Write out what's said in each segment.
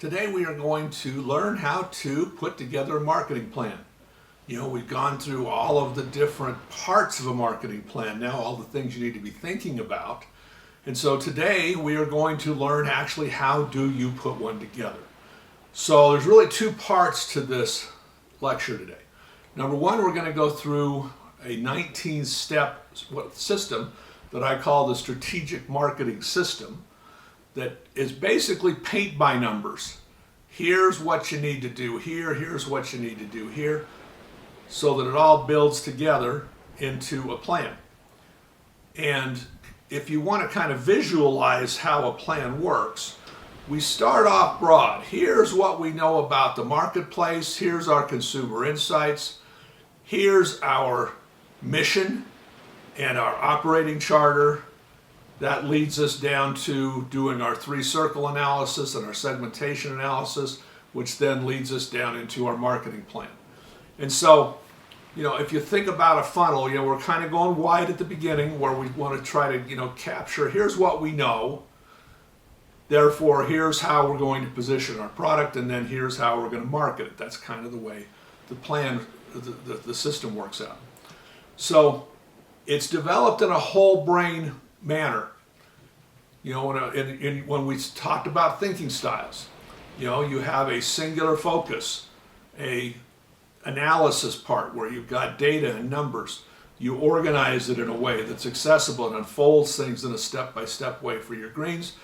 Today we are going to learn how to put together a marketing plan. We've gone through all of the different parts of a marketing plan, now all the things you need to be thinking about. And so today we are going to learn actually how do you put one together. So there's really two parts to this lecture today. Number one, we're going to go through a 19-step system that I call the strategic marketing system, that is basically paint by numbers. Here's what you need to do here, here's what you need to do here, so that it all builds together into a plan. And if you want to kind of visualize how a plan works, we start off broad. Here's what we know about the marketplace, here's our consumer insights, here's our mission and our operating charter. That leads us down to doing our three-circle analysis and our segmentation analysis, which then leads us down into our marketing plan. And so, if you think about a funnel, we're kind of going wide at the beginning where we want to try to, capture, here's what we know, therefore here's how we're going to position our product, and then here's how we're going to market it. That's kind of the way the plan, the system works out. So it's developed in a whole brain manner. When we talked about thinking styles, you have a singular focus, a analysis part where you've got data and numbers. You organize it in a way that's accessible and unfolds things in a step-by-step way for your greens,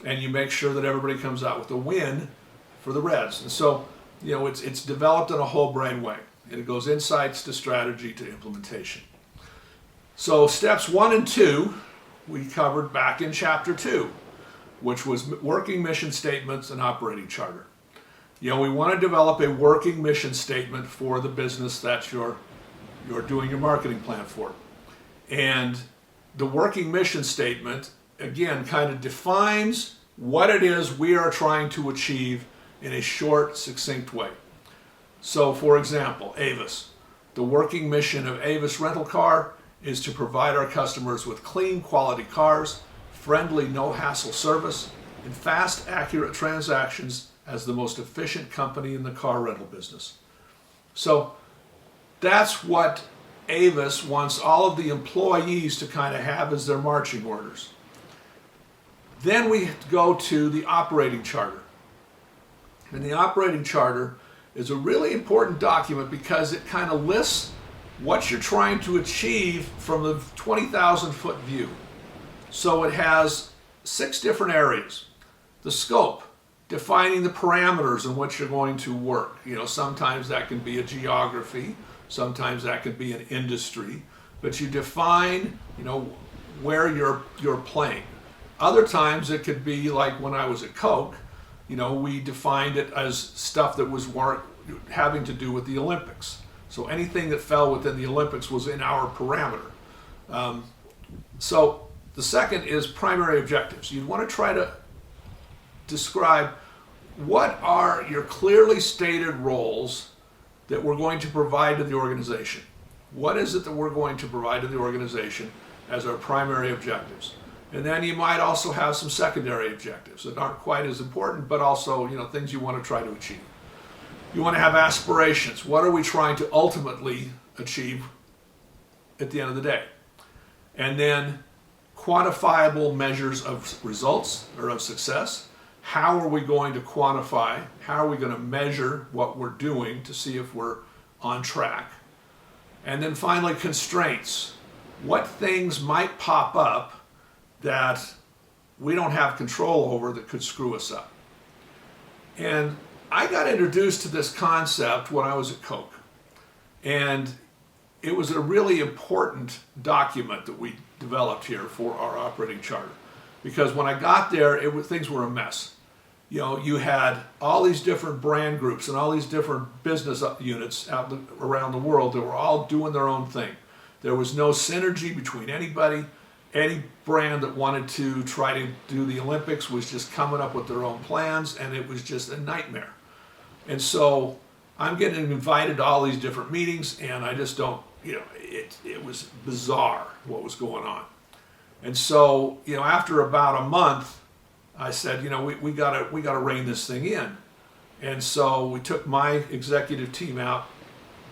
and you make sure that everybody comes out with a win for the reds. And so, it's developed in a whole brain way, and it goes insights to strategy to implementation. So steps 1 and 2 we covered back in chapter 2, which was working mission statements and operating charter. We want to develop a working mission statement for the business that you're doing your marketing plan for. And the working mission statement, again, kind of defines what it is we are trying to achieve in a short, succinct way. So, for example, Avis. The working mission of Avis Rental Car is to provide our customers with clean, quality cars, friendly, no-hassle service, and fast, accurate transactions as the most efficient company in the car rental business. So that's what Avis wants all of the employees to kind of have as their marching orders. Then we go to the operating charter. And the operating charter is a really important document because it kind of lists what you're trying to achieve from the 20,000 foot view. So it has 6 different areas. The scope, defining the parameters in which you're going to work. Sometimes that can be a geography, sometimes that can be an industry, but you define, where you're playing. Other times it could be like when I was at Coke, we defined it as stuff that was having to do with the Olympics. So anything that fell within the Olympics was in our parameter. So the second is primary objectives. You want to try to describe what are your clearly stated roles that we're going to provide to the organization. What is it that we're going to provide to the organization as our primary objectives? And then you might also have some secondary objectives that aren't quite as important, but also things you want to try to achieve. You want to have aspirations. What are we trying to ultimately achieve at the end of the day? And then quantifiable measures of results or of success. How are we going to quantify? How are we going to measure what we're doing to see if we're on track? And then finally, constraints. What things might pop up that we don't have control over that could screw us up? And I got introduced to this concept when I was at Coke, and it was a really important document that we developed here for our operating charter, because when I got there, things were a mess. You had all these different brand groups and all these different business units out around the world that were all doing their own thing. There was no synergy between anybody. Any brand that wanted to try to do the Olympics was just coming up with their own plans, and it was just a nightmare. And so I'm getting invited to all these different meetings, and I just don't, it was bizarre what was going on. And so, after about a month, I said, we gotta rein this thing in. And so we took my executive team out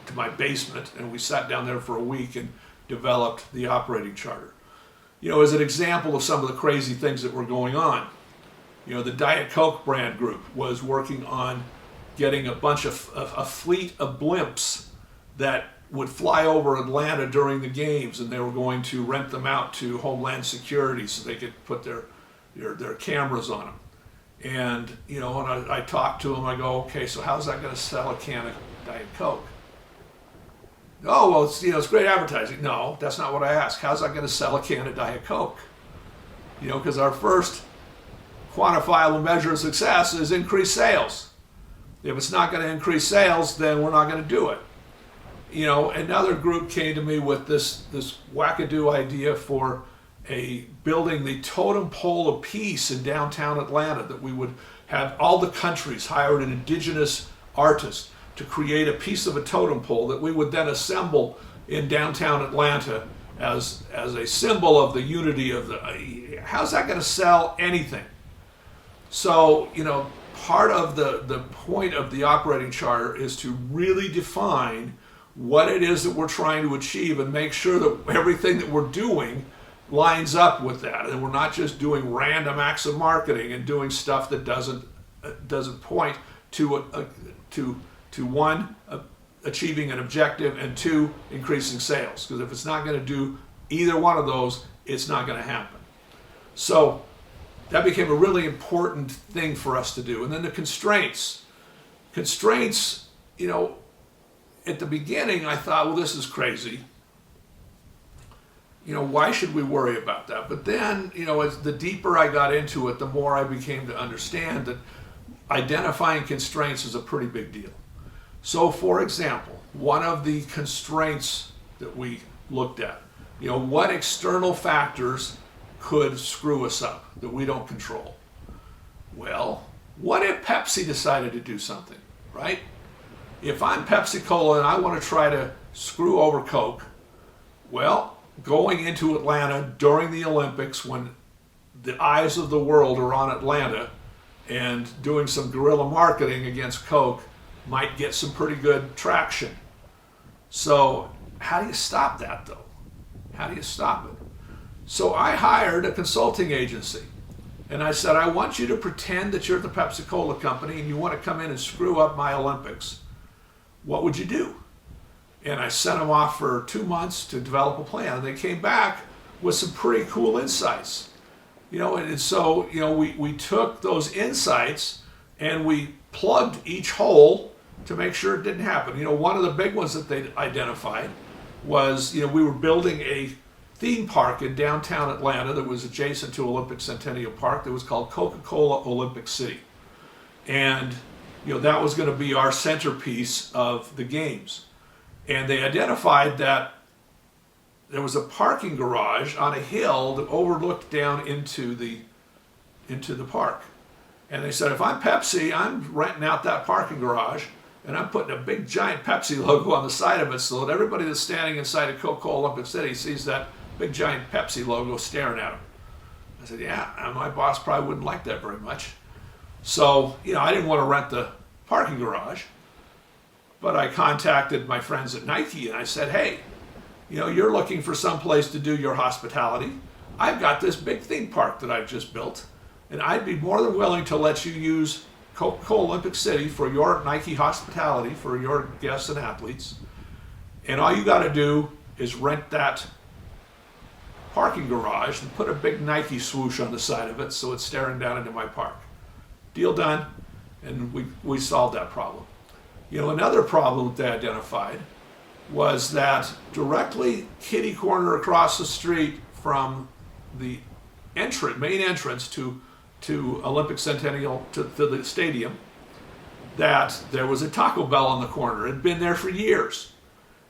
to my basement, and we sat down there for a week and developed the operating charter. As an example of some of the crazy things that were going on, the Diet Coke brand group was working on getting a fleet of blimps that would fly over Atlanta during the games, and they were going to rent them out to Homeland Security so they could put their cameras on them. And I talked to them. I go, okay, so how's that going to sell a can of Diet Coke? Oh, well, it's great advertising. No, that's not what I asked. How's that going to sell a can of Diet Coke? Because our first quantifiable measure of success is increased sales. If it's not going to increase sales, then we're not going to do it. Another group came to me with this wackadoo idea for building the totem pole of peace in downtown Atlanta, that we would have all the countries hire an indigenous artist to create a piece of a totem pole that we would then assemble in downtown Atlanta as a symbol of the unity of the. How's that going to sell anything? So, part of the point of the operating charter is to really define what it is that we're trying to achieve and make sure that everything that we're doing lines up with that, and we're not just doing random acts of marketing and doing stuff that doesn't point to one, achieving an objective, and two, increasing sales. Because if it's not going to do either one of those, it's not going to happen. So that became a really important thing for us to do. And then the constraints, at the beginning I thought, well, this is crazy. Why should we worry about that? But then, as the deeper I got into it, the more I became to understand that identifying constraints is a pretty big deal. So, for example, one of the constraints that we looked at, what external factors could screw us up that we don't control? Well, what if Pepsi decided to do something, right? If I'm Pepsi-Cola and I want to try to screw over Coke, well, going into Atlanta during the Olympics when the eyes of the world are on Atlanta and doing some guerrilla marketing against Coke might get some pretty good traction. So how do you stop that, though? How do you stop it? So I hired a consulting agency, and I said, I want you to pretend that you're the Pepsi-Cola company and you want to come in and screw up my Olympics. What would you do? And I sent them off for 2 months to develop a plan. And they came back with some pretty cool insights. And so, we took those insights and we plugged each hole to make sure it didn't happen. One of the big ones that they identified was, we were building a theme park in downtown Atlanta that was adjacent to Olympic Centennial Park that was called Coca-Cola Olympic City. And, that was going to be our centerpiece of the games. And they identified that there was a parking garage on a hill that overlooked down into the park. And they said, if I'm Pepsi, I'm renting out that parking garage and I'm putting a big giant Pepsi logo on the side of it so that everybody that's standing inside of Coca-Cola Olympic City sees that big giant Pepsi logo staring at them. I said, yeah, my boss probably wouldn't like that very much. So, I didn't want to rent the parking garage, but I contacted my friends at Nike and I said, hey, you're looking for some place to do your hospitality. I've got this big theme park that I've just built, and I'd be more than willing to let you use Coca-Cola Olympic City for your Nike hospitality for your guests and athletes. And all you got to do is rent that parking garage and put a big Nike swoosh on the side of it so it's staring down into my park. Deal done, and we solved that problem. Another problem that they identified was that directly kitty corner across the street from the main entrance to Olympic Centennial, to the stadium, that there was a Taco Bell on the corner. It had been there for years.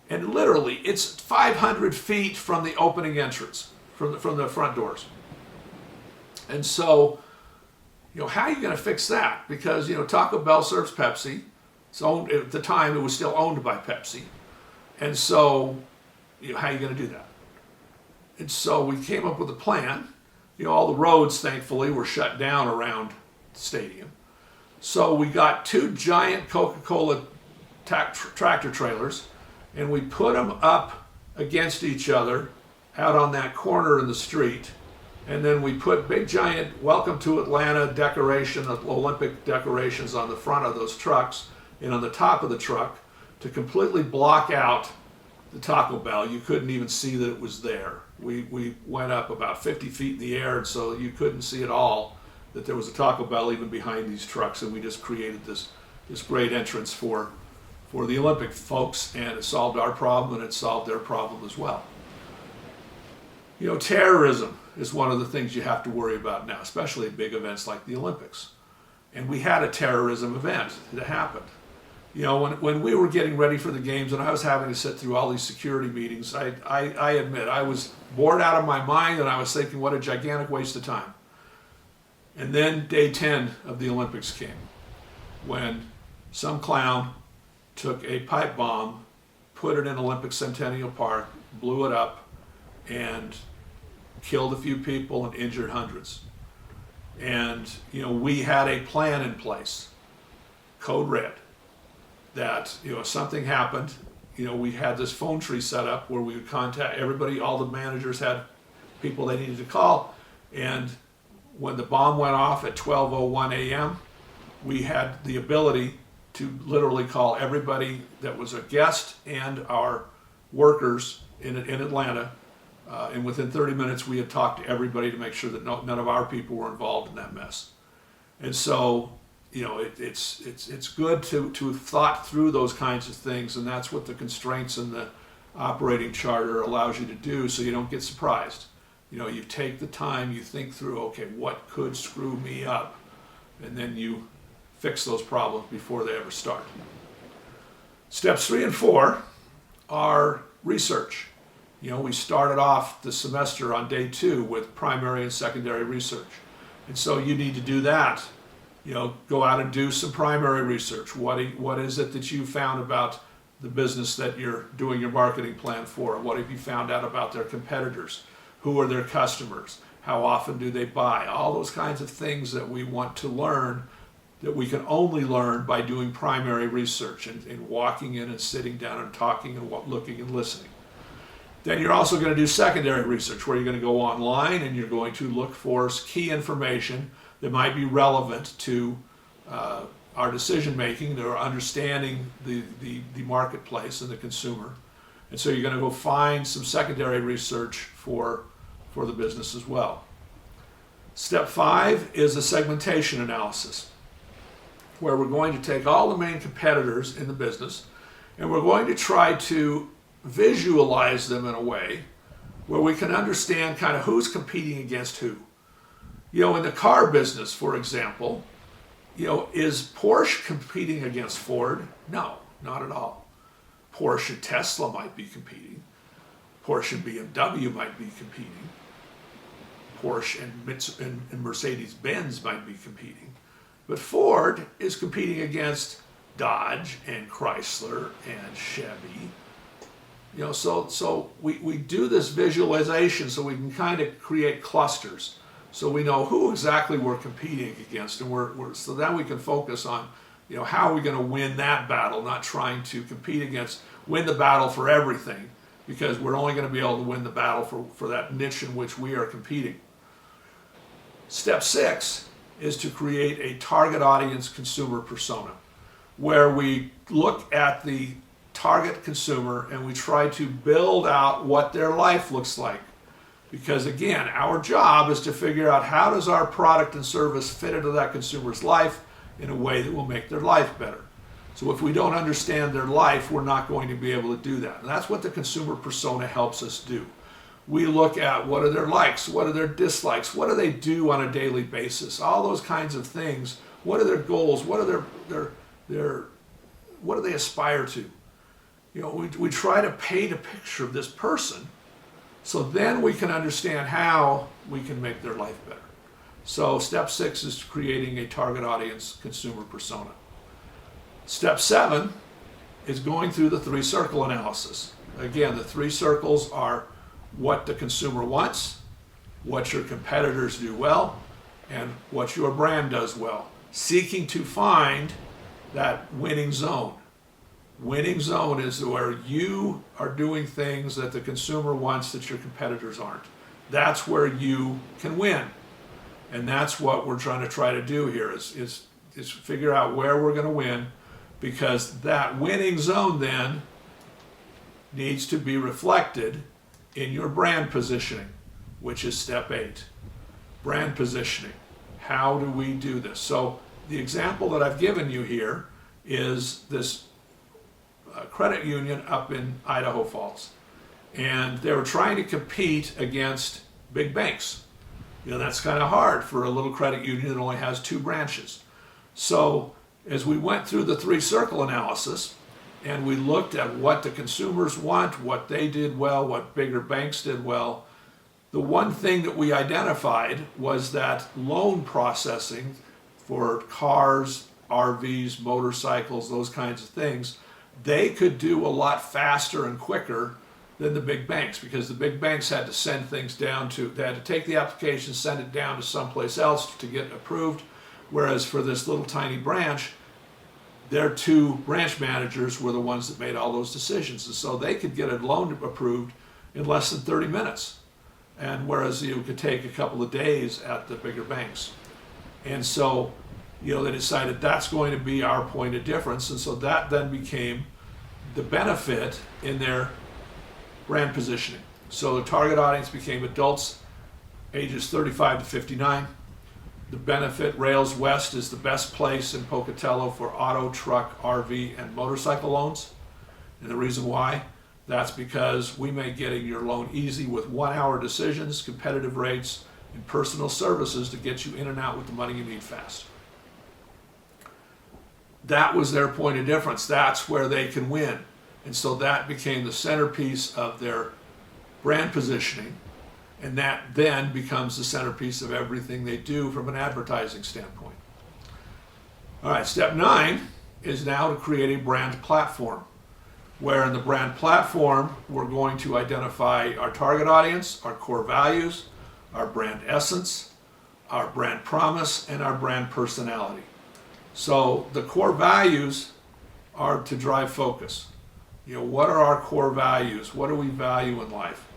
And literally, it's 500 feet from the opening entrance, from the front doors. And so, how are you going to fix that? Because, Taco Bell serves Pepsi. So at the time, it was still owned by Pepsi. And so, how are you going to do that? And so we came up with a plan. All the roads, thankfully, were shut down around the stadium. So we got two giant Coca-Cola tractor trailers, and we put them up against each other out on that corner in the street. And then we put big giant Welcome to Atlanta decoration, Olympic decorations on the front of those trucks and on the top of the truck to completely block out the Taco Bell. You couldn't even see that it was there. We went up about 50 feet in the air, and so you couldn't see at all that there was a Taco Bell even behind these trucks, and we just created this great entrance for the Olympic folks, and it solved our problem and it solved their problem as well. You know, terrorism is one of the things you have to worry about now, especially at big events like the Olympics. And we had a terrorism event that happened. You know, when we were getting ready for the games and I was having to sit through all these security meetings, I admit I was bored out of my mind, and I was thinking, what a gigantic waste of time. And then day 10 of the Olympics came, when some clown took a pipe bomb, put it in Olympic Centennial Park, blew it up, and killed a few people and injured hundreds. And, you know, we had a plan in place, code red, that, you know, if something happened, you know, we had this phone tree set up where we would contact everybody. All the managers had people they needed to call. And when the bomb went off at 12:01 a.m., we had the ability to literally call everybody that was a guest and our workers in Atlanta. And within 30 minutes, we had talked to everybody to make sure that none of our people were involved in that mess. And so, you know, it's good to have thought through those kinds of things, and that's what the constraints in the operating charter allows you to do, so you don't get surprised. You know, you take the time, you think through, okay, what could screw me up, and then you fix those problems before they ever start. Steps 3 and 4 are research. You know, we started off the semester on day 2 with primary and secondary research. And so you need to do that. You know, go out and do some primary research. What is it that you found about the business that you're doing your marketing plan for? What have you found out about their competitors? Who are their customers? How often do they buy? All those kinds of things that we want to learn, that we can only learn by doing primary research and walking in and sitting down and talking and looking and listening. Then you're also going to do secondary research, where you're going to go online and you're going to look for key information that might be relevant to our decision making, or understanding the marketplace and the consumer. And so you're going to go find some secondary research for the business as well. Step 5 is a segmentation analysis, where we're going to take all the main competitors in the business and we're going to try to visualize them in a way where we can understand kind of who's competing against who. You know, in the car business, for example, you know, is Porsche competing against Ford? No, not at all. Porsche and Tesla might be competing. Porsche and BMW might be competing. Porsche and Mercedes-Benz might be competing. But Ford is competing against Dodge and Chrysler and Chevy. You know, so we do this visualization so we can kind of create clusters, so we know who exactly we're competing against, and so then we can focus on, you know, how are we going to win that battle, not trying to win the battle for everything, because we're only going to be able to win the battle for that niche in which we are competing. Step 6 is to create a target audience consumer persona, where we look at the target consumer and we try to build out what their life looks like. Because again, our job is to figure out, how does our product and service fit into that consumer's life in a way that will make their life better. So if we don't understand their life, we're not going to be able to do that. And that's what the consumer persona helps us do. We look at what are their likes, what are their dislikes, what do they do on a daily basis, all those kinds of things. What are their goals? What are what do they aspire to? You know, we try to paint a picture of this person, so then we can understand how we can make their life better. So step 6 is creating a target audience consumer persona. Step 7 is going through the 3-circle analysis. Again, the 3 circles are what the consumer wants, what your competitors do well, and what your brand does well. seeking to find that winning zone. Winning zone is where you are doing things that the consumer wants that your competitors aren't. That's where you can win. And that's what we're trying to do here is figure out where we're going to win, because that winning zone then needs to be reflected in your brand positioning, which is step 8. Brand positioning. How do we do this? So the example that I've given you here is this credit union up in Idaho Falls. And they were trying to compete against big banks. That's kind of hard for a little credit union that only has 2 branches. So as we went through the 3-circle analysis and we looked at what the consumers want, what they did well, what bigger banks did well, the one thing that we identified was that loan processing for cars, RVs, motorcycles, those kinds of things, they could do a lot faster and quicker than the big banks, because the big banks had to send things down to, they had to take the application, send it down to someplace else to get approved, whereas for this little tiny branch, their 2 branch managers were the ones that made all those decisions, and so they could get a loan approved in less than 30 minutes, and whereas you could take a couple of days at the bigger banks. And so they decided that's going to be our point of difference, and so that then became the benefit in their brand positioning. So the target audience became adults ages 35 to 59. The benefit, Rails West is the best place in Pocatello for auto, truck, RV, and motorcycle loans. And the reason why, that's because we make getting your loan easy with 1-hour decisions, competitive rates, and personal services to get you in and out with the money you need fast. That was their point of difference. That's where they can win. And so that became the centerpiece of their brand positioning, and that then becomes the centerpiece of everything they do from an advertising standpoint. All right, step 9 is now to create a brand platform, where in the brand platform, we're going to identify our target audience, our core values, our brand essence, our brand promise, and our brand personality. So the core values are to drive focus. What are our core values? What do we value in life?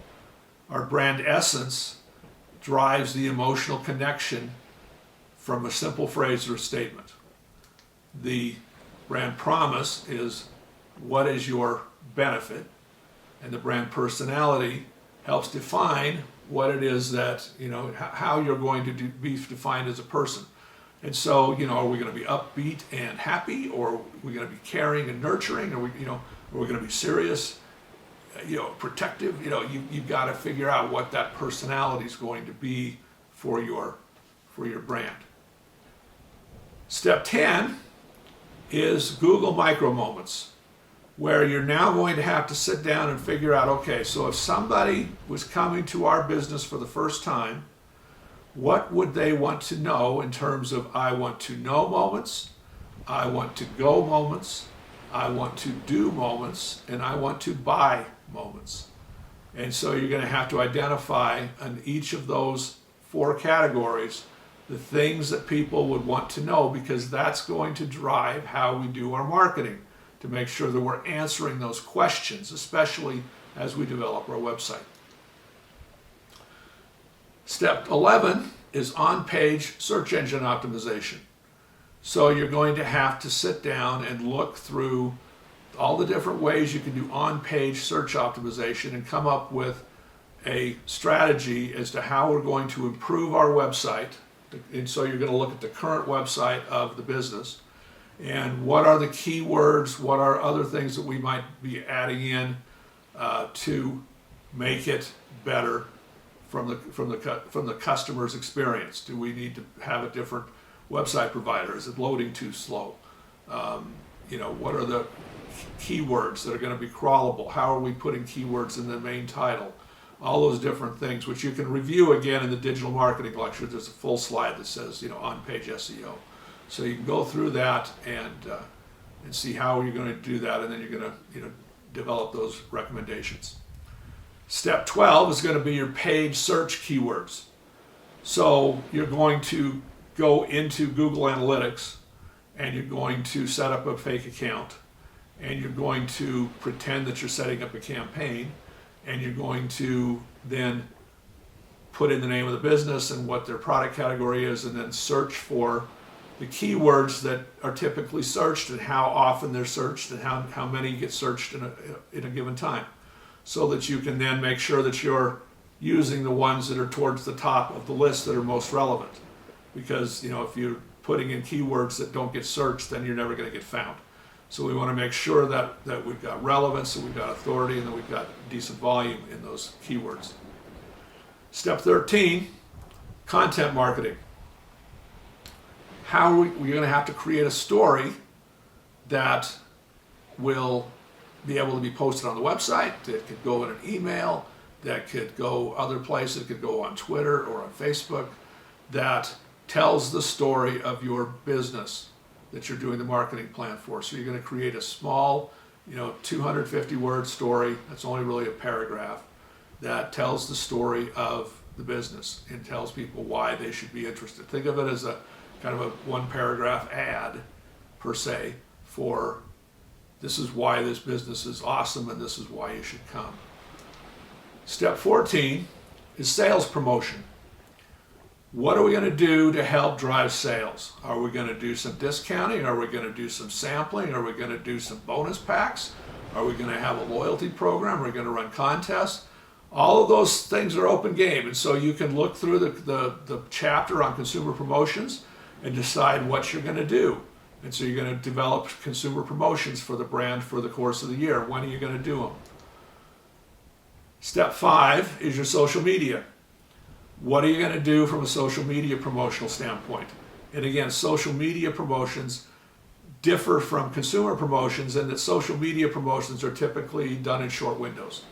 Our brand essence drives the emotional connection from a simple phrase or a statement. The brand promise is what is your benefit, and the brand personality helps define what it is that, how you're going to be defined as a person. And so, are we going to be upbeat and happy, or are we going to be caring and nurturing, or we're going to be serious, protective. You've got to figure out what that personality is going to be for your brand. Step 10 is Google micro moments, where you're now going to have to sit down and figure out, okay, so if somebody was coming to our business for the first time, what would they want to know in terms of I want to know moments, I want to go moments, I want to do moments, and I want to buy moments. And so you're going to have to identify in each of those 4 categories the things that people would want to know, because that's going to drive how we do our marketing, to make sure that we're answering those questions, especially as we develop our website. Step 11 is on-page search engine optimization. So you're going to have to sit down and look through all the different ways you can do on-page search optimization and come up with a strategy as to how we're going to improve our website. And so you're going to look at the current website of the business and what are the keywords, what are other things that we might be adding in to make it better from the customer's experience. Do we need to have a different website provider? Is it loading too slow? What are the keywords that are going to be crawlable? How are we putting keywords in the main title? All those different things, which you can review again in the digital marketing lecture. There's a full slide that says, on Page SEO. So you can go through that and see how you're going to do that, and then you're going to develop those recommendations. Step 12 is going to be your page search keywords. So you're going to go into Google Analytics and you're going to set up a fake account and you're going to pretend that you're setting up a campaign and you're going to then put in the name of the business and what their product category is and then search for the keywords that are typically searched and how often they're searched and how many get searched in a given time, so that you can then make sure that you're using the ones that are towards the top of the list that are most relevant. Because if you're putting in keywords that don't get searched, then you're never going to get found. So we want to make sure that we've got relevance, that we've got authority, and that we've got decent volume in those keywords. Step 13, content marketing. We're going to have to create a story that will be able to be posted on the website, that could go in an email, that could go other places, it could go on Twitter or on Facebook, that tells the story of your business that you're doing the marketing plan for. So you're going to create a small, 250 word story, that's only really a paragraph, that tells the story of the business and tells people why they should be interested. Think of it as a kind of a one paragraph ad per se for this is why this business is awesome and this is why you should come. Step 14 is sales promotion. What are we going to do to help drive sales? Are we going to do some discounting? Are we going to do some sampling? Are we going to do some bonus packs? Are we going to have a loyalty program? Are we going to run contests? All of those things are open game, and so you can look through the chapter on consumer promotions and decide what you're going to do. And so you're going to develop consumer promotions for the brand for the course of the year. When are you going to do them? Step 5 is your social media. What are you going to do from a social media promotional standpoint? And again, social media promotions differ from consumer promotions in that social media promotions are typically done in short windows.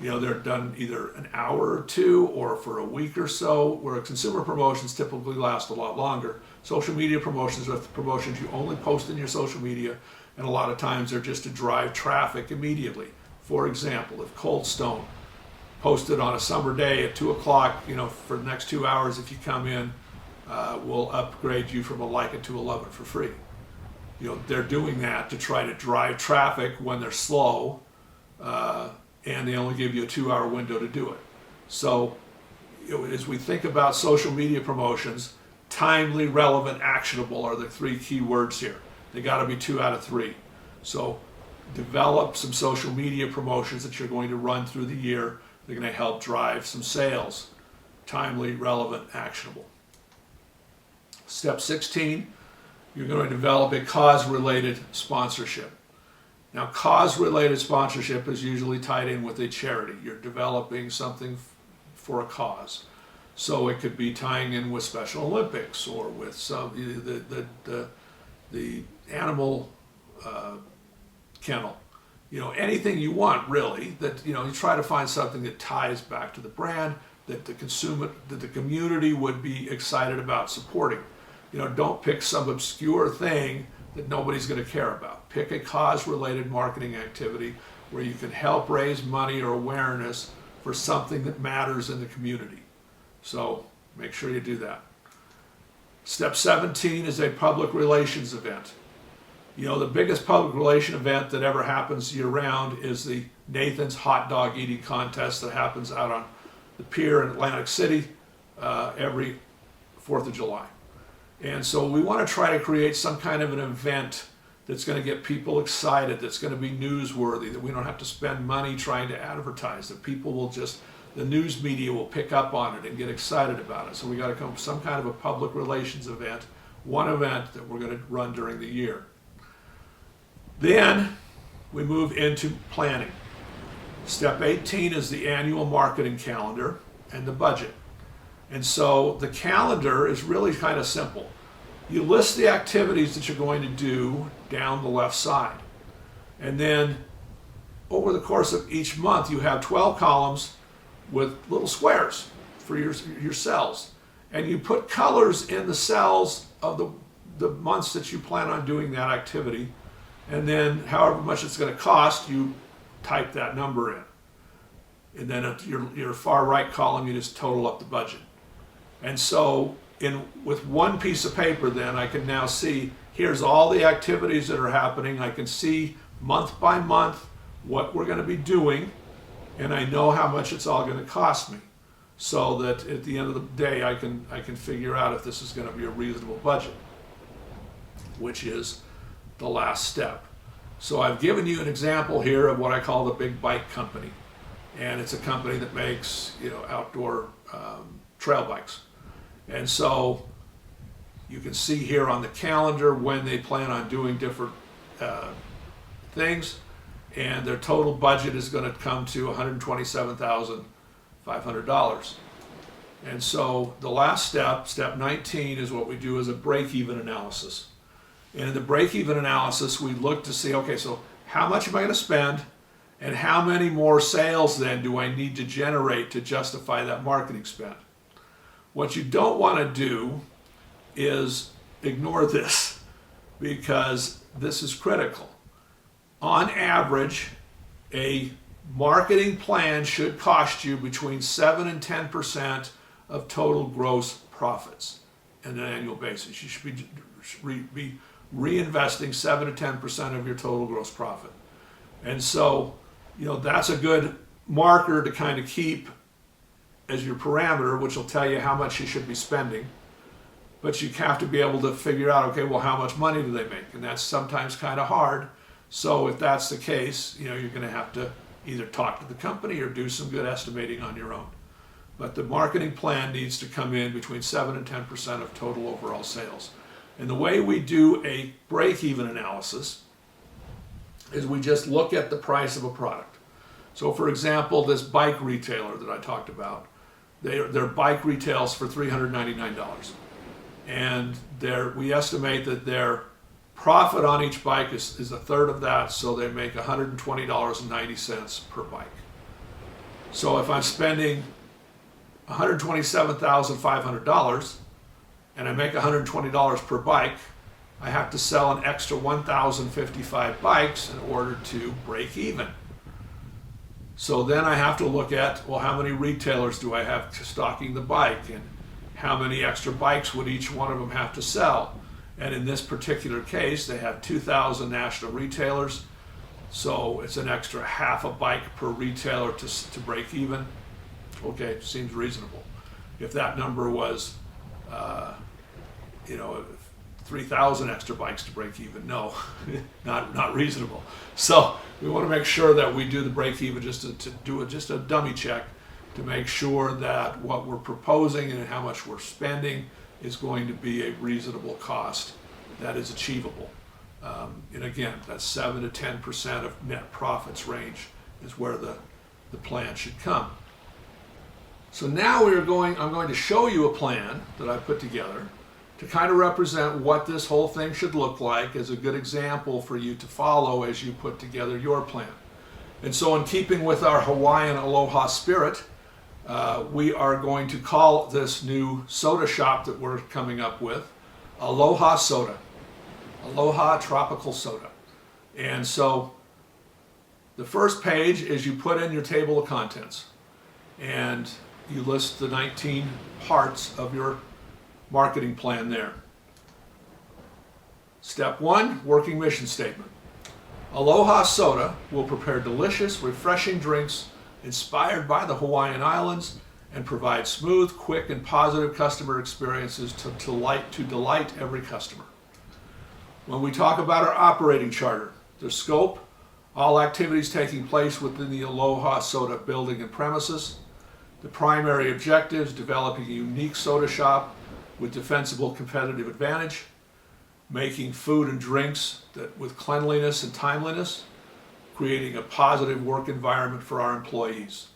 They're done either an hour or two or for a week or so, where consumer promotions typically last a lot longer. Social media promotions are promotions you only post in your social media, and a lot of times they're just to drive traffic immediately. For example, if Cold Stone posted on a summer day at 2 o'clock, for the next 2 hours, if you come in, we'll upgrade you from a Leica to 11 for free. They're doing that to try to drive traffic when they're slow, and they only give you a 2-hour window to do it. So as we think about social media promotions, timely, relevant, actionable are the 3 key words here. They got to be 2 out of 3. So develop some social media promotions that you're going to run through the year. They're going to help drive some sales. Timely, relevant, actionable. Step 16, you're going to develop a cause-related sponsorship. Now, cause-related sponsorship is usually tied in with a charity. You're developing something for a cause. So it could be tying in with Special Olympics or with some the animal kennel. Anything you want, really, that you try to find something that ties back to the brand, that the community would be excited about supporting. Don't pick some obscure thing that nobody's going to care about. Pick a cause-related marketing activity where you can help raise money or awareness for something that matters in the community. So make sure you do that. Step 17 is a public relations event. The biggest public relation event that ever happens year-round is the Nathan's Hot Dog Eating Contest that happens out on the pier in Atlantic City every 4th of July. And so we want to try to create some kind of an event that's going to get people excited, that's going to be newsworthy, that we don't have to spend money trying to advertise, that people will the news media will pick up on it and get excited about it. So we got to come up with some kind of a public relations event, one event that we're going to run during the year. Then we move into planning. Step 18 is the annual marketing calendar and the budget. And so the calendar is really kind of simple. You list the activities that you're going to do down the left side. And then over the course of each month, you have 12 columns with little squares for your cells. And you put colors in the cells of the months that you plan on doing that activity. And then however much it's going to cost, you type that number in. And then at your far right column, you just total up the budget. And so with one piece of paper, then I can now see here's all the activities that are happening. I can see month by month what we're going to be doing, and I know how much it's all going to cost me, so that at the end of the day I can figure out if this is going to be a reasonable budget, which is the last step. So I've given you an example here of what I call the big bike company, and it's a company that makes outdoor trail bikes. And so you can see here on the calendar when they plan on doing different things, and their total budget is going to come to $127,500. And so the last step, step 19, is what we do as a break-even analysis. And in the break-even analysis, we look to see, okay, so how much am I going to spend, and how many more sales then do I need to generate to justify that marketing spend? What you don't want to do is ignore this, because this is critical. On average, a marketing plan should cost you between 7 and 10% of total gross profits on an annual basis. You should be reinvesting 7 to 10% of your total gross profit. And so, that's a good marker to kind of keep as your parameter, which will tell you how much you should be spending. But you have to be able to figure out, okay, well, how much money do they make? And that's sometimes kind of hard. So if that's the case, you're going to have to either talk to the company or do some good estimating on your own. But the marketing plan needs to come in between 7 and 10% of total overall sales. And the way we do a break-even analysis is we just look at the price of a product. So for example, this bike retailer that I talked about, their bike retails for $399. And we estimate that their profit on each bike is a third of that, so they make $120.90 per bike. So if I'm spending $127,500 and I make $120 per bike, I have to sell an extra 1,055 bikes in order to break even. So then I have to look at, well, how many retailers do I have stocking the bike, and how many extra bikes would each one of them have to sell? And in this particular case, they have 2,000 national retailers, so it's an extra half a bike per retailer to break even. Okay, seems reasonable. If that number was, 3,000 extra bikes to break even, no, not reasonable. So we want to make sure that we do the break even just to do just a dummy check to make sure that what we're proposing and how much we're spending is going to be a reasonable cost that is achievable. And again, that 7 to 10% of net profits range is where the plan should come. So now I'm going to show you a plan that I put together to kind of represent what this whole thing should look like as a good example for you to follow as you put together your plan. And so in keeping with our Hawaiian aloha spirit, we are going to call this new soda shop that we're coming up with Aloha Soda, Aloha Tropical Soda. And so the first page is you put in your table of contents and you list the 19 parts of your marketing plan there. Step 1, working mission statement. Aloha Soda will prepare delicious, refreshing drinks inspired by the Hawaiian Islands and provide smooth, quick, and positive customer experiences to delight every customer. When we talk about our operating charter, the scope, all activities taking place within the Aloha Soda building and premises, the primary objectives, developing a unique soda shop with defensible competitive advantage, making food and drinks with cleanliness and timeliness, creating a positive work environment for our employees.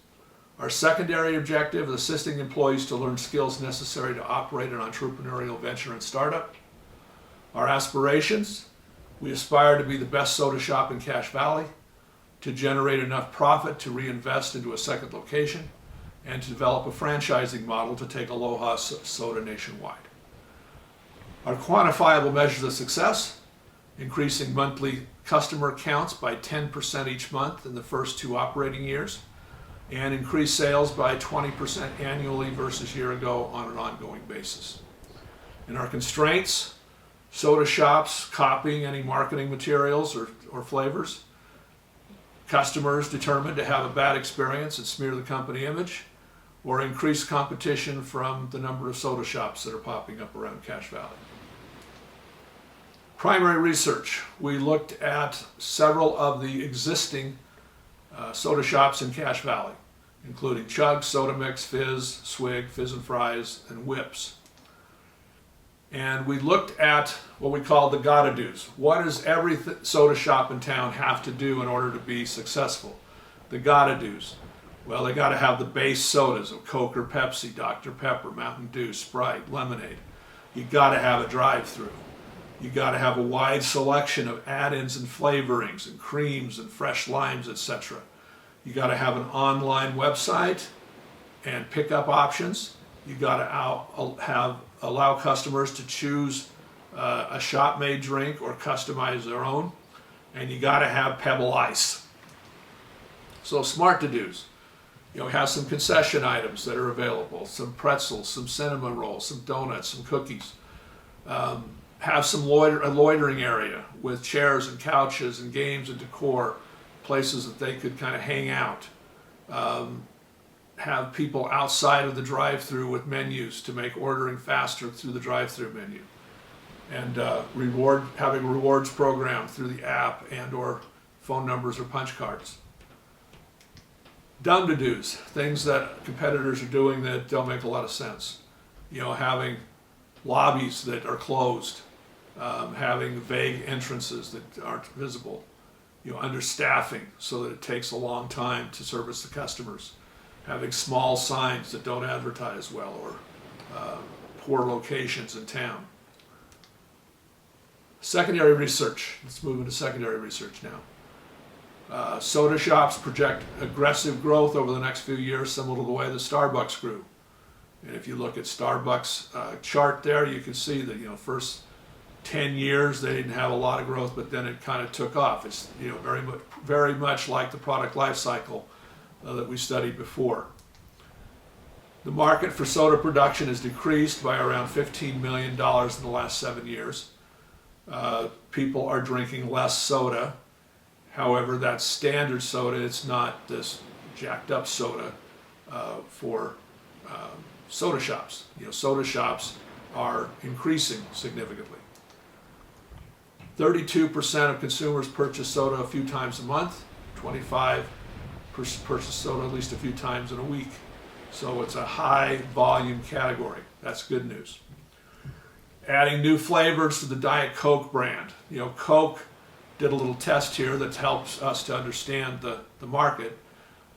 Our secondary objective is assisting employees to learn skills necessary to operate an entrepreneurial venture and startup. Our aspirations, we aspire to be the best soda shop in Cache Valley, to generate enough profit to reinvest into a second location, and to develop a franchising model to take Aloha Soda nationwide. Our quantifiable measures of success, increasing monthly customer counts by 10% each month in the first 2 operating years, and increase sales by 20% annually versus year ago on an ongoing basis. And our constraints: soda shops copying any marketing materials or flavors, customers determined to have a bad experience and smear the company image, or increased competition from the number of soda shops that are popping up around Cache Valley. Primary research: we looked at several of the existing soda shops in Cache Valley, including Chug, Soda Mix, Fizz, Swig, Fizz and Fries, and Whips. And we looked at what we call the gotta do's. What does every soda shop in town have to do in order to be successful? The gotta do's. Well, they gotta have the base sodas of Coke or Pepsi, Dr. Pepper, Mountain Dew, Sprite, lemonade. You gotta have a drive-through. You gotta have a wide selection of add-ins and flavorings and creams and fresh limes, etc. You gotta have an online website and pickup options. You gotta allow customers to choose a shop-made drink or customize their own, and you got to have Pebble Ice. So smart to-dos: have some concession items that are available, some pretzels, some cinnamon rolls, some donuts, some cookies. Have some a loitering area with chairs and couches and games and decor, places that they could kind of hang out. Have people outside of the drive-through with menus to make ordering faster through the drive-through menu, and having a rewards program through the app and or phone numbers or punch cards. Dumb to-dos: things that competitors are doing that don't make a lot of sense. Having lobbies that are closed, having vague entrances that aren't visible, understaffing so that it takes a long time to service the customers, having small signs that don't advertise well, or poor locations in town. Secondary research. Let's move into secondary research now. Soda shops project aggressive growth over the next few years, similar to the way the Starbucks grew. And if you look at Starbucks chart there, you can see that first 10 years they didn't have a lot of growth, but then it kind of took off. It's very much like the product life cycle that we studied before. The market for soda production has decreased by around $15 million in the last 7 years. People are drinking less soda. However, that's standard soda. It's not this jacked up soda for soda shops. Soda shops are increasing significantly. 32% of consumers purchase soda a few times a month. 25% purchase soda at least a few times in a week. So it's a high volume category. That's good news. Adding new flavors to the Diet Coke brand. Coke did a little test here that helps us to understand the market.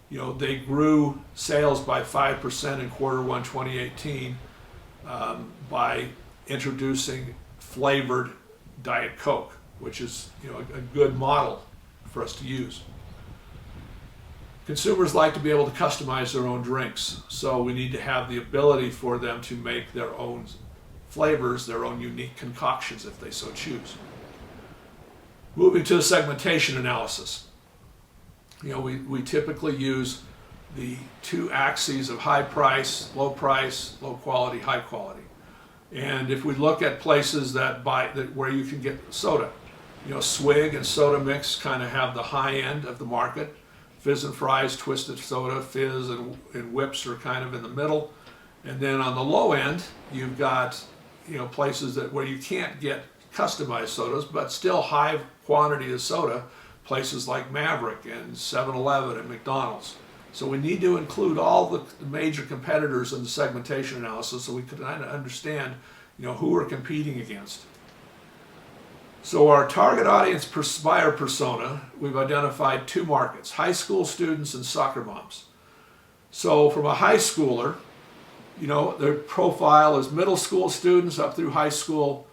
They grew sales by 5% in Q1 2018 by introducing flavored Diet Coke, which is a good model for us to use. Consumers like to be able to customize their own drinks, so we need to have the ability for them to make their own flavors, their own unique concoctions if they so choose. Moving to the segmentation analysis. We typically use the two axes of high price, low quality, high quality. And if we look at places where you can get soda, Swig and Soda Mix kind of have the high end of the market. Fizz and Fries, Twisted Soda, Fizz, and Whips are kind of in the middle. And then on the low end, you've got places where you can't get customized sodas, but still high quantity of soda, places like Maverick and 7-Eleven and McDonald's. So we need to include all the major competitors in the segmentation analysis so we can understand who we're competing against. So our target audience buyer persona, we've identified two markets: high school students and soccer moms. So from a high schooler, their profile is middle school students up through high school,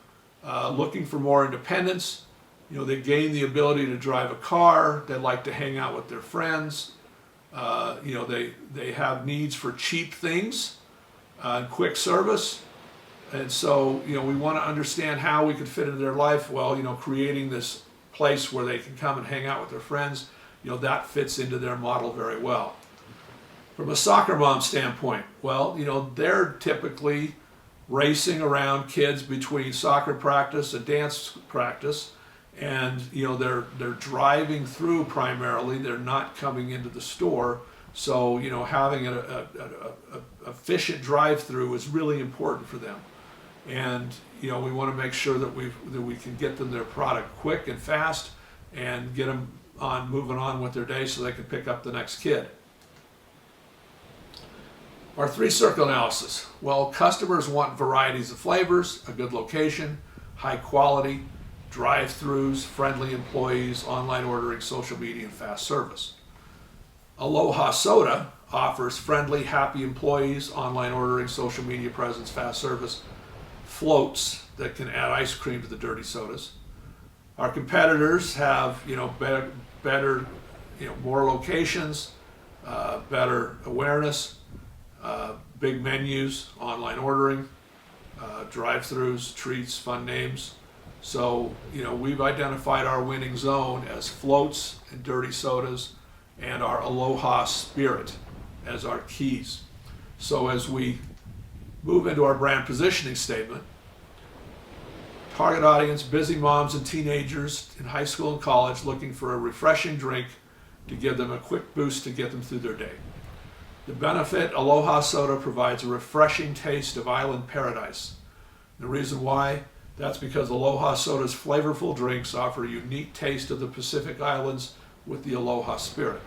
looking for more independence. They gain the ability to drive a car. They like to hang out with their friends. They have needs for cheap things and quick service. And so, we want to understand how we could fit into their life. Well, creating this place where they can come and hang out with their friends, that fits into their model very well. From a soccer mom standpoint, well, they're typically racing around kids between soccer practice and dance practice, and they're driving through primarily. They're not coming into the store. So having an efficient drive-through is really important for them, and we want to make sure that we can get them their product quick and fast, and get them moving on with their day so they can pick up the next kid. Our three-circle analysis. Well, customers want varieties of flavors, a good location, high quality, drive-throughs, friendly employees, online ordering, social media, and fast service. Aloha Soda offers friendly, happy employees, online ordering, social media presence, fast service, floats that can add ice cream to the dirty sodas. Our competitors have better more locations, better awareness, big menus, online ordering, drive-throughs, treats, fun names. So we've identified our winning zone as floats and dirty sodas, and our Aloha Spirit as our keys. So as we move into our brand positioning statement, target audience, busy moms and teenagers in high school and college looking for a refreshing drink to give them a quick boost to get them through their day. The benefit, Aloha Soda provides a refreshing taste of island paradise. The reason why? That's because Aloha Soda's flavorful drinks offer a unique taste of the Pacific Islands with the Aloha Spirit.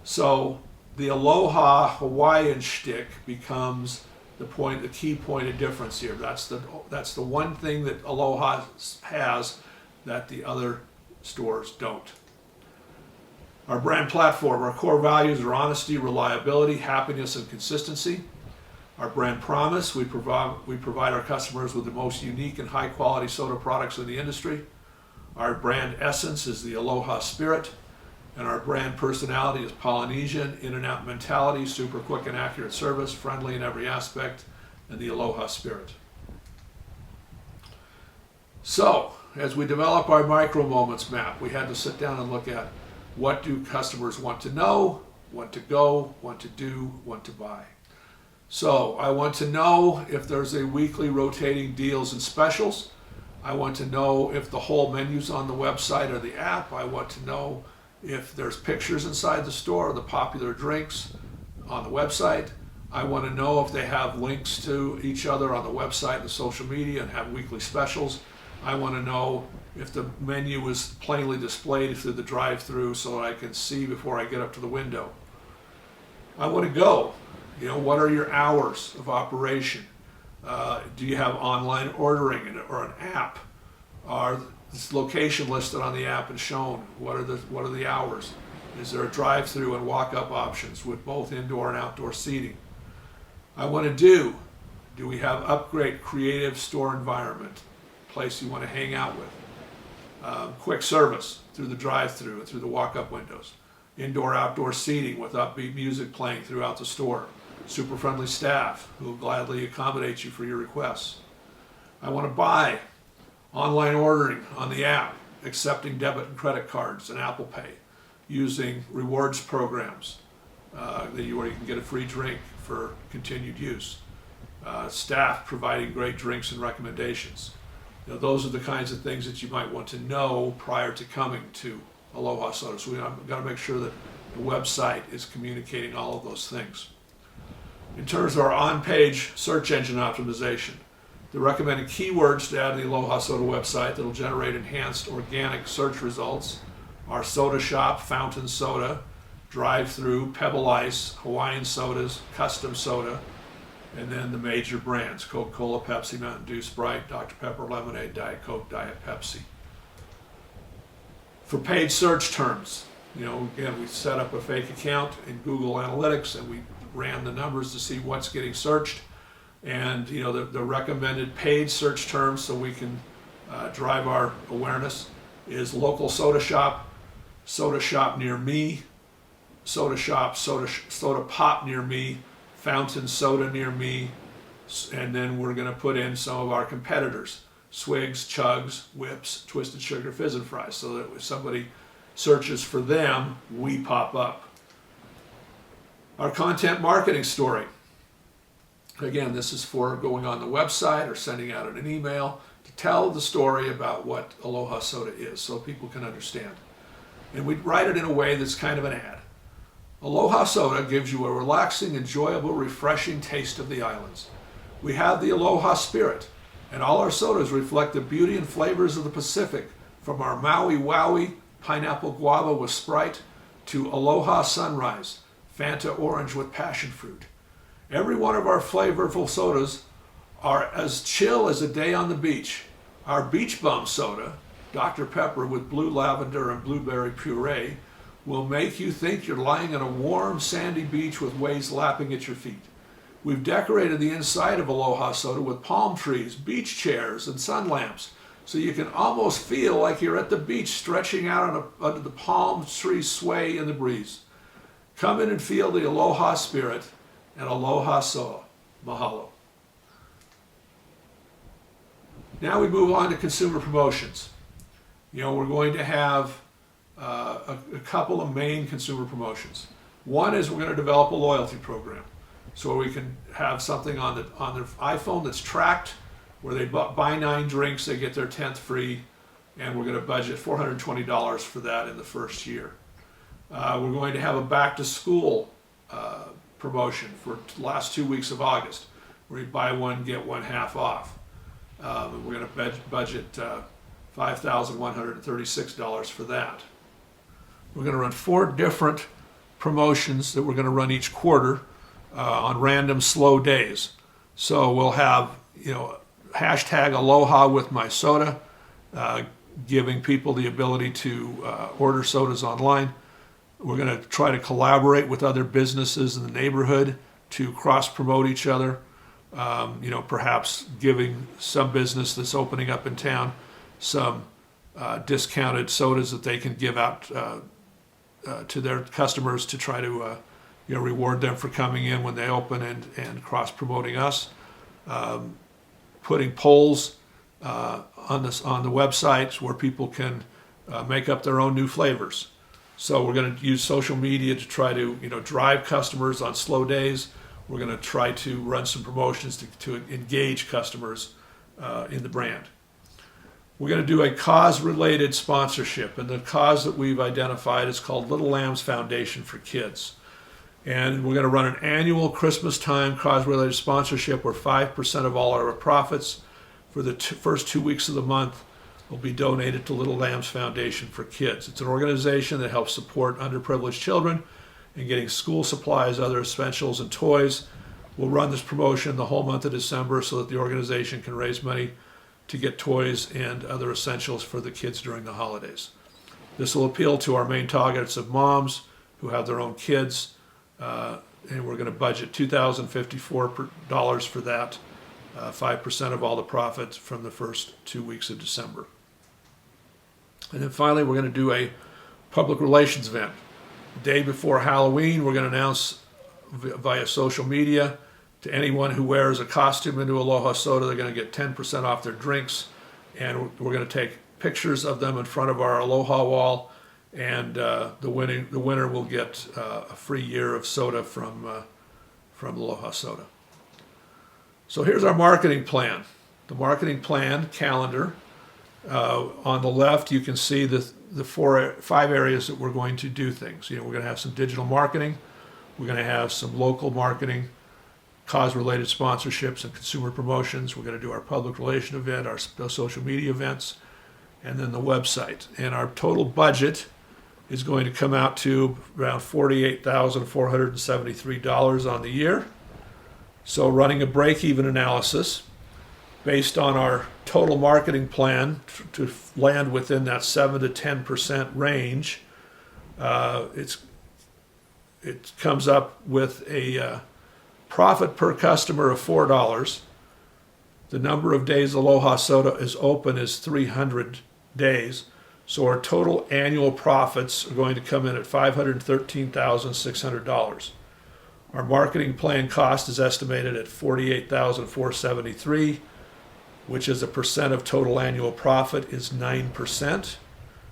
So the Aloha Hawaiian shtick becomes the key point of difference here. That's the one thing that Aloha has that the other stores don't. Our brand platform, our core values are honesty, reliability, happiness, and consistency. Our brand promise, we provide our customers with the most unique and high quality soda products in the industry. Our brand essence is the Aloha Spirit, and our brand personality is Polynesian, in and out mentality, super quick and accurate service, friendly in every aspect, and the Aloha Spirit. So, as we develop our micro moments map, we had to sit down and look at what do customers want to know, want to go, want to do, want to buy. So I want to know if there's a weekly rotating deals and specials. I want to know if the whole menu's on the website or the app. I want to know if there's pictures inside the store of the popular drinks on the website. I want to know if they have links to each other on the website and the social media and have weekly specials. I want to know if the menu is plainly displayed through the drive-through so that I can see before I get up to the window. I want to go. What are your hours of operation? Do you have online ordering or an app? Are this location listed on the app and shown? What are the hours? Is there a drive-through and walk-up options with both indoor and outdoor seating? I want to do we have upgrade creative store environment, place you want to hang out with? Quick service through the drive-through and through the walk-up windows. Indoor-outdoor seating with upbeat music playing throughout the store. Super friendly staff who will gladly accommodate you for your requests. I want to buy online ordering on the app, accepting debit and credit cards and Apple Pay, using rewards programs where you can get a free drink for continued use. Staff providing great drinks and recommendations. Those are the kinds of things that you might want to know prior to coming to Aloha Soda. So we've got to make sure that the website is communicating all of those things. In terms of our on-page search engine optimization, the recommended keywords to add to the Aloha Soda website that will generate enhanced organic search results are soda shop, fountain soda, drive-through, Pebble Ice, Hawaiian sodas, custom soda, and then the major brands, Coca-Cola, Pepsi, Mountain Dew, Sprite, Dr. Pepper, Lemonade, Diet Coke, Diet Pepsi. For paid search terms, again, we set up a fake account in Google Analytics and we ran the numbers to see what's getting searched, and the recommended paid search terms so we can drive our awareness is local soda shop near me, soda shop, soda pop near me, fountain soda near me, and then we're going to put in some of our competitors, Swigs, Chugs, Whips, Twisted Sugar, Fizz and Fries, so that if somebody searches for them, we pop up. Our content marketing story. Again, this is for going on the website or sending out an email to tell the story about what Aloha Soda is so people can understand. And we write it in a way that's kind of an ad. Aloha Soda gives you a relaxing, enjoyable, refreshing taste of the islands. We have the Aloha spirit, and all our sodas reflect the beauty and flavors of the Pacific, from our Maui Wowie pineapple guava with Sprite to Aloha Sunrise, Fanta Orange with passion fruit. Every one of our flavorful sodas are as chill as a day on the beach. Our Beach Bum soda, Dr. Pepper with blue lavender and blueberry puree, will make you think you're lying on a warm, sandy beach with waves lapping at your feet. We've decorated the inside of Aloha Soda with palm trees, beach chairs, and sun lamps, so you can almost feel like you're at the beach stretching out under the palm trees sway in the breeze. Come in and feel the Aloha spirit and Aloha Soa. Mahalo. Now we move on to consumer promotions. We're going to have a couple of main consumer promotions. One is we're going to develop a loyalty program, so we can have something on their iPhone that's tracked, where they buy 9 drinks, they get their 10th free, and we're going to budget $420 for that in the first year. We're going to have a back to school promotion for the last 2 weeks of August, where you buy one, get one half off. We're going to budget $5,136 for that. We're going to run 4 different promotions that we're going to run each quarter on random slow days. So we'll have, hashtag Aloha with my soda, giving people the ability to order sodas online. We're going to try to collaborate with other businesses in the neighborhood to cross-promote each other. Perhaps giving some business that's opening up in town some discounted sodas that they can give out to their customers to try to reward them for coming in when they open and cross-promoting us. Putting polls on the websites where people can make up their own new flavors. So we're going to use social media to try to drive customers on slow days. We're going to try to run some promotions to engage customers in the brand. We're going to do a cause-related sponsorship, and the cause that we've identified is called Little Lambs Foundation for Kids. And we're going to run an annual Christmas time cause-related sponsorship where 5% of all our profits for the first 2 weeks of the month will be donated to Little Lambs Foundation for Kids. It's an organization that helps support underprivileged children in getting school supplies, other essentials, and toys. We'll run this promotion the whole month of December so that the organization can raise money to get toys and other essentials for the kids during the holidays. This will appeal to our main targets of moms who have their own kids, and we're going to budget $2,054 for that, 5% of all the profits from the first 2 weeks of December. And then finally, we're going to do a public relations event. The day before Halloween, we're going to announce via social media to anyone who wears a costume into Aloha Soda, they're going to get 10% off their drinks, and we're going to take pictures of them in front of our Aloha wall, and the winner will get a free year of soda from Aloha Soda. So here's our marketing plan. The marketing plan calendar. On the left, you can see the 5 areas that we're going to do things. We're going to have some digital marketing. We're going to have some local marketing, cause-related sponsorships and consumer promotions. We're going to do our public relation event, our social media events, and then the website. And our total budget is going to come out to around $48,473 on the year. So running a break-even analysis based on our total marketing plan to land within that 7 to 10% range, it comes up with a profit per customer of $4. The number of days Aloha Soda is open is 300 days. So our total annual profits are going to come in at $513,600. Our marketing plan cost is estimated at $48,473, which is a percent of total annual profit is 9%.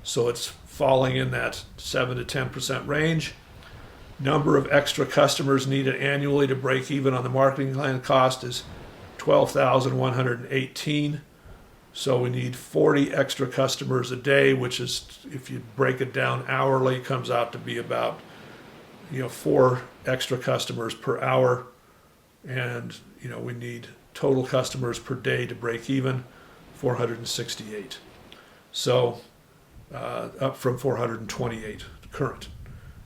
So it's falling in that 7 to 10% range. Number of extra customers needed annually to break even on the marketing plan cost is 12,118. So we need 40 extra customers a day, which is, if you break it down hourly, comes out to be about 4 extra customers per hour. And we need total customers per day to break even, 468. So up from 428 current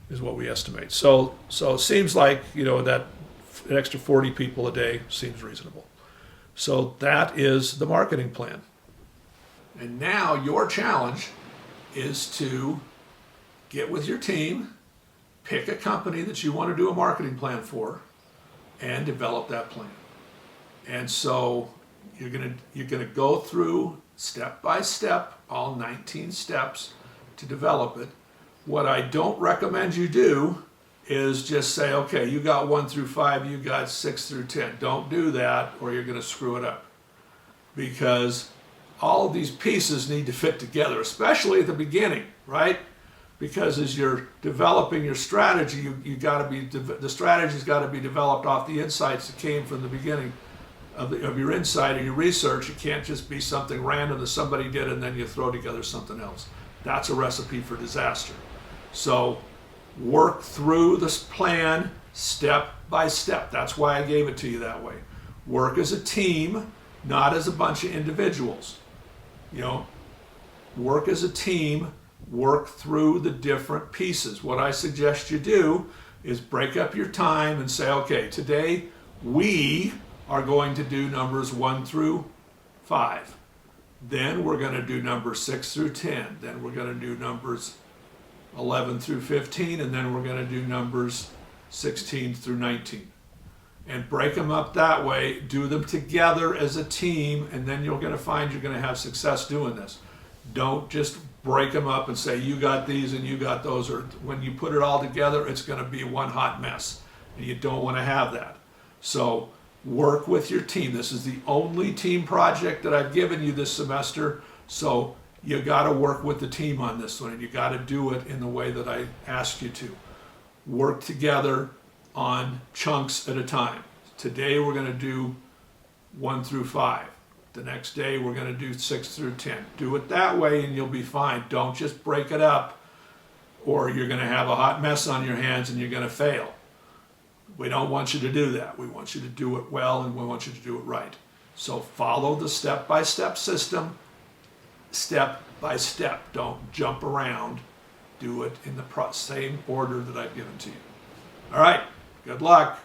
is what we estimate. So it seems like that an extra 40 people a day seems reasonable. So that is the marketing plan. And now your challenge is to get with your team, pick a company that you want to do a marketing plan for, and develop that plan. And so you're gonna go through step by step, all 19 steps to develop it. What I don't recommend you do is just say, okay, you got 1 through 5, you got 6 through 10. Don't do that, or you're gonna screw it up. Because all of these pieces need to fit together, especially at the beginning, right? Because as you're developing your strategy, the strategy's got to be developed off the insights that came from the beginning of your insight or your research. It can't just be something random that somebody did and then you throw together something else. That's a recipe for disaster. So work through this plan step by step. That's why I gave it to you that way. Work as a team, not as a bunch of individuals. Work as a team, work through the different pieces. What I suggest you do is break up your time and say, okay, today we are going to do numbers 1 through 5. Then we're going to do numbers 6 through 10. Then we're going to do numbers 11 through 15. And then we're going to do numbers 16 through 19. And break them up that way. Do them together as a team. And then you're going to find you're going to have success doing this. Don't just break them up and say, you got these and you got those. Or when you put it all together, it's going to be one hot mess. And you don't want to have that. So work with your team. This is the only team project that I've given you this semester. So you got to work with the team on this one, and you got to do it in the way that I asked you to. Work together on chunks at a time. Today we're going to do 1 through 5. The next day we're going to do 6 through 10. Do it that way and you'll be fine. Don't just break it up, or you're going to have a hot mess on your hands and you're going to fail. We don't want you to do that. We want you to do it well, and we want you to do it right. So follow the step-by-step system, step by step. Don't jump around. Do it in the same order that I've given to you. All right, good luck.